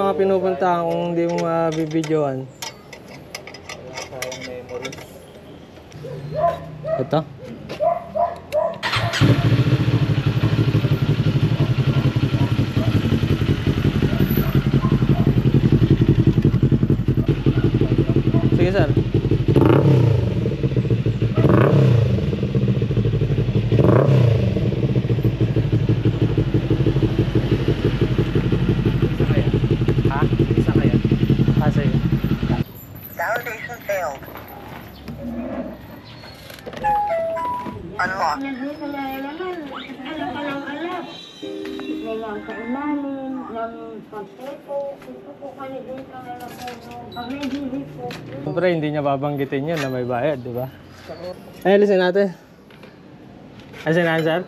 Mga pinupuntahan kung hindi mo mabibidyoan. Ito. Sige sir. Validation failed. Unlocked. Siyempre, hindi niya babanggitin yun na may bayad, di ba? Ay, alisin natin. Alisin natin, sir?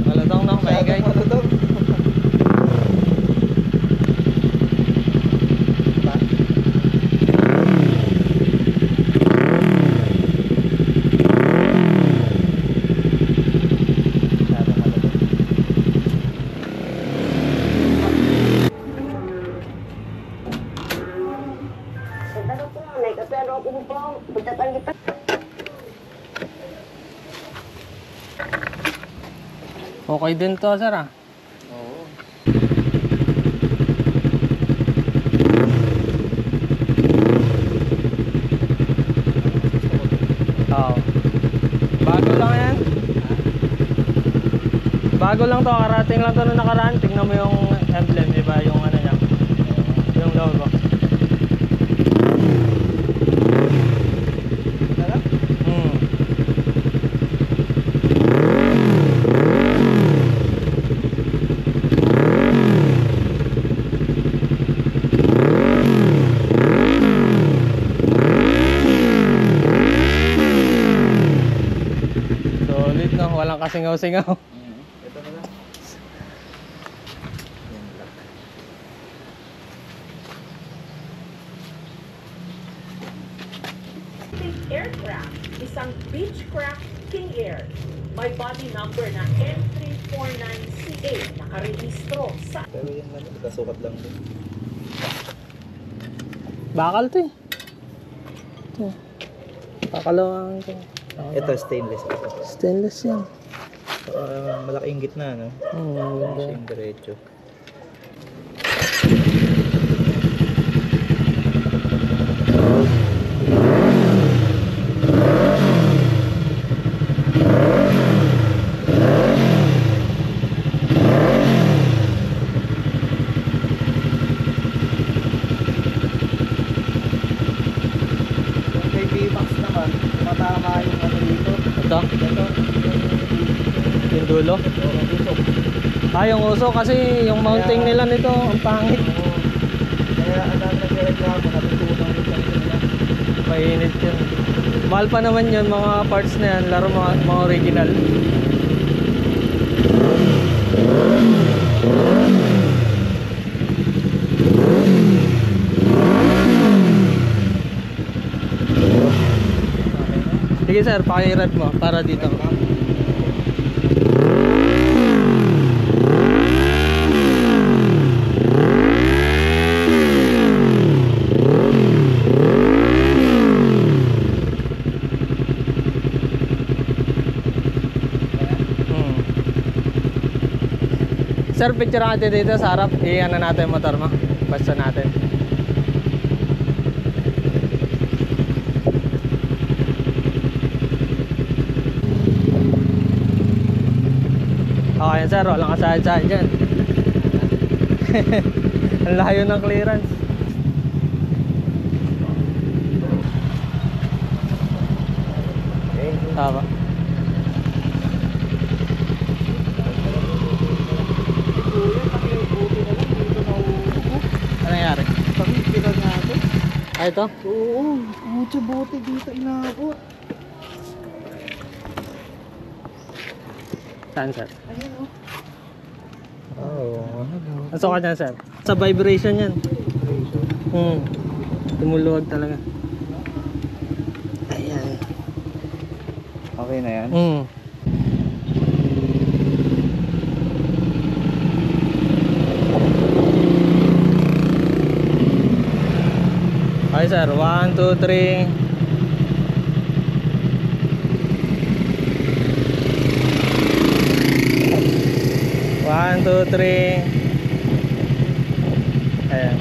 Malutong na, maingay. Okay din to, sir, ah. Oo. Oo. Bago lang yan. Bago lang to, karating lang to nung nakaraan. Tingnan mo yung emblem, di ba? Yung ano niya. Yung logo. Solid, no? Walang kasingaw-singaw. Ito na lang. Aircraft, isang Beechcraft King Air. May body number na M349CA, nakarehistro sa... Pero yan lang, nagkasukat lang din. Bakal to, eh. Ito. Bakalawang ito. Ito, stainless. Stainless yan. Malaki yung gitna, no? Ganda. Kasi yung diretso. Kay V-Max naman, matama yung ano dito. Ito? Ito, Yung dulo? Ah, yung uso kasi yung mounting nila nito, ang pangit. kaya ang dami nagreklamo, natutunan yung kanila nila. Mainit yun. Mahal pa naman yun, mga parts na yan, laro mga original. Sige sir, pakirad mo para dito. Sir, picture natin dito sa harap. Iyan na natin yung motor mo. Basta natin. Okay sir, walang kasahad-sahad dyan. Ang layo ng clearance. Tama. Ano nangyari? Pagkikilan natin. Ah, ito? Oo, mucho bote dito inabot. Saan sir? Oo, Ang sukat niyan sir? Sa vibration yan. Tumuluwag talaga. Ayan. okay na yan. sir. 1, 2, 3. One, two, three. Ayan.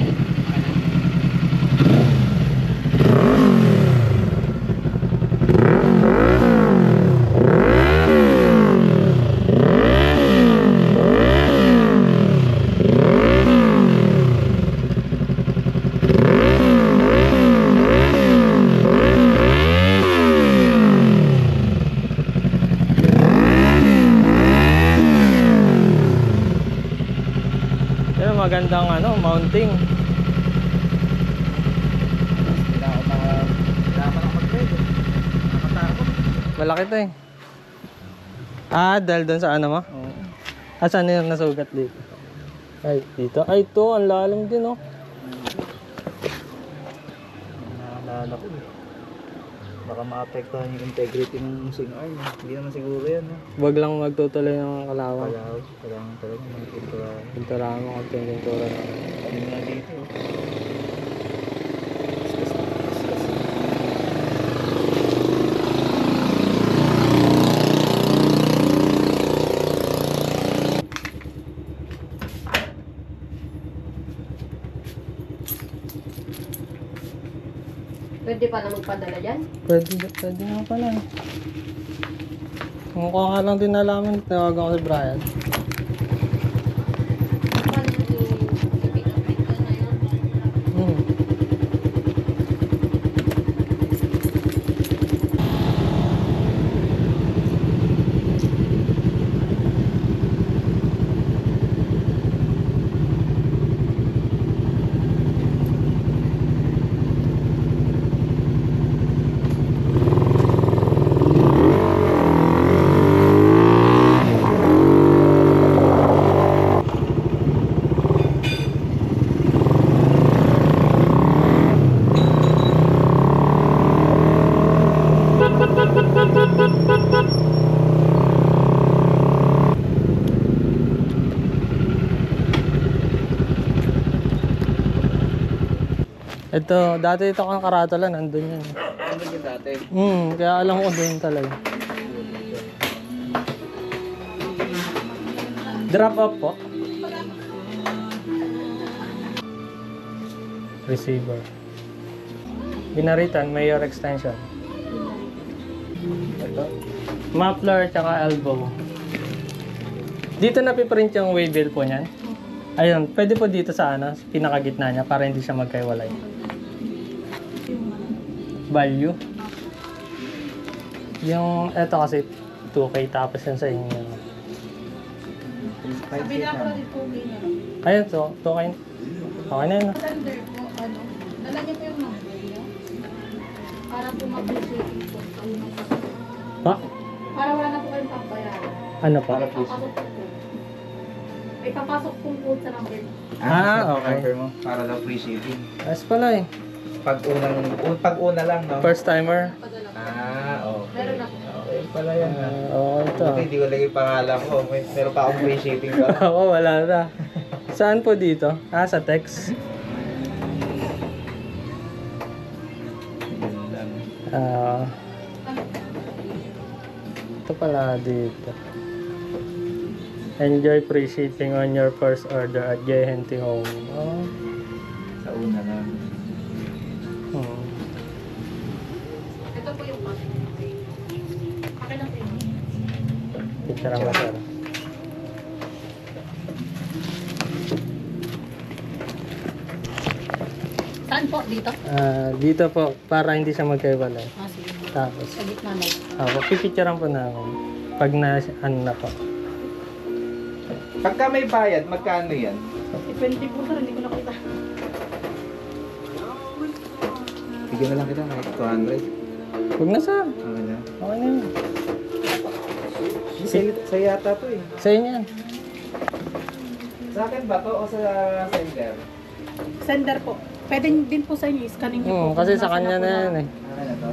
Yan, magandang mounting. Kailangan ako mag-trade. Nakatakot. Malaki to eh. Dahil doon sa mo? Oo. Saan yung nasugat dito? Ay, dito. Ay, ito. Ang lalim din, oh. Naalala ko. Baka maapektuhan yung integrity ng singar. Hindi naman siguro yan. Wag lang magtutuloy ng kalawang. Kailangan talaga mag-pintura. Pintura mo konti yung pintura. Yun nga dito. Pwede pa na magpadala dyan? Pwede nga pala. Kung ko nga lang din nalaman, tawagan ko si Brian. Paano i-pick up ito na yun? Hmm. Ito, dati ito kang karatala, nandun yan. Ano yung dati? Kaya alam ko doon talaga. Drop off po. Receiver. Binaritan, mayor extension. Ito. Muffler tsaka elbow. Dito napiprint yung waybill po niyan. Ayun, pwede po dito sa pinakagitna niya para hindi siya magkaiwalay. Value. Yung eto kasi 2K tapos yan sa inyo. Sabi na ako din po niya. Ayun to, 2K. Okay na yun. Sender po, dala niyo po yung number niyo. Para po mag-shipping po. Ha? Para wala na po kayong papayaran. Ano pa? Papasok po. May papasok pong code sa number niyo. Okay. Number mo. Para daw free shipping. Ayos pala eh. Pag-una lang, no? First timer. Padala po. Okay. Meron na po. Okay pala yan. Oo, ito. Buti hindi ko lagay pangalan ko. Meron pa akong free shipping ko. Oo, wala na. Saan po dito? Sa text. Ito pala dito. Enjoy free shipping on your first order at J. Henty Home. Oh. Sa una lang. Ito po yung code. Akin na po yun. Picture ang masara. Saan po? Dito? Dito po, para hindi siya magkaiwalay. Sige. Tapos, Sa gitna na. pipicturean po namin. Pag na po. Pagka may bayad, magkano yan? 20 po sir, hindi ko nakita. Bigyan na lang kita kahit 200. Huwag na sir. Okay na. Okay na yun. Sa yata to eh. Sa inyo yan. Sa akin ba to o sa sender? Sender po. Pwede din po sa inyo, scanning niyo po. Kasi Kung sa nasa kanya po na yan eh. Okay na to?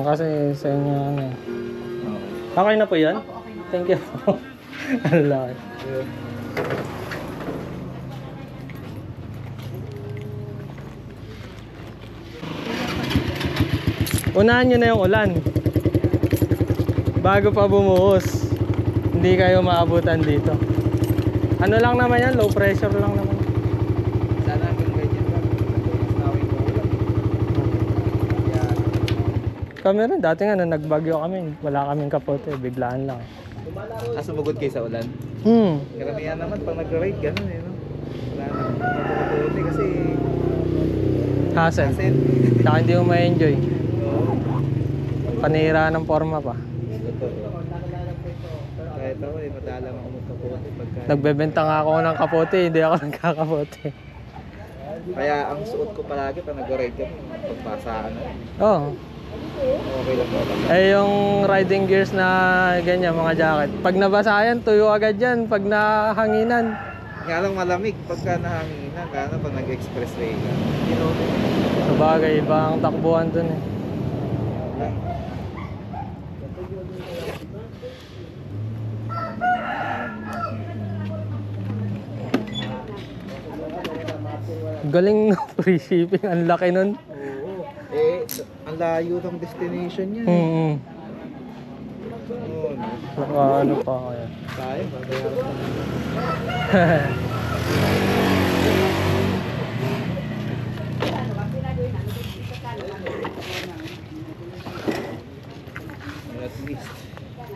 Kasi sa inyo yan eh. Okay. Okay na po yan? Opo, okay na. Thank you po. Ang laki. Unahan nyo na yung ulan. Bago pa bumuhos. Hindi kayo maabutan dito. Ano lang naman yan? Low pressure lang naman. Sana hanggang ganyan lang. Mas nawin ko ulan. Yan. Kami rin, dati nga na nagbagyo kami. Wala kaming kapote, biglaan lang. Sumugod kayo sa ulan. Karamihan naman pag nag-ride, ganun eh, no? Wala na. Mabuti kasi Hassle. hassle. Saka hindi mo ma-enjoy. Oo. Panira ng forma pa. Totoo. Kahit ako eh, madalang ako magkapote pagka... Nagbebenta nga ako ng kapote, hindi ako nagkakapote. Kaya ang suot ko palagi pag nag-ride kami, pagbasaan na. Oh. Okay lang po. Eh yung riding gears na ganyan, mga jacket. Pag nabasa yan, tuyo agad yan. Pag nahanginan. Nga lang malamig pagka nahanginan, lalo pag nag-expressway ka. Sabagay, iba ang takbuhan dun eh. Galing no, free shipping. Ang laki nun. Oo. Eh, ang layo ng destination niya. Hmm. Oo. Naka ano pa kaya. Tayo, babayaran mo. At least.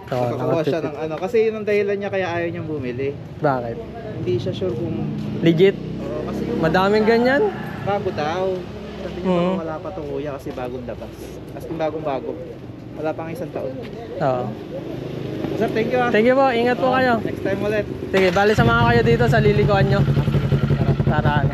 So, Nakakuha siya ng ano. Kasi yun ang dahilan niya kaya ayaw niyang bumili. Bakit? Hindi siya sure kung... Legit? Oo, kasi yung Madaming ganyan? bago daw. Sabi niya Mhm. baka wala pa itong kuya kasi bagong labas. As in bagong bago. Wala pang isang taon. Oo. Sir, thank you ah. Thank you po. Ingat po kayo. Next time ulit. Sige, bali samahan kayo dito sa lilikuan nyo. Tara ano.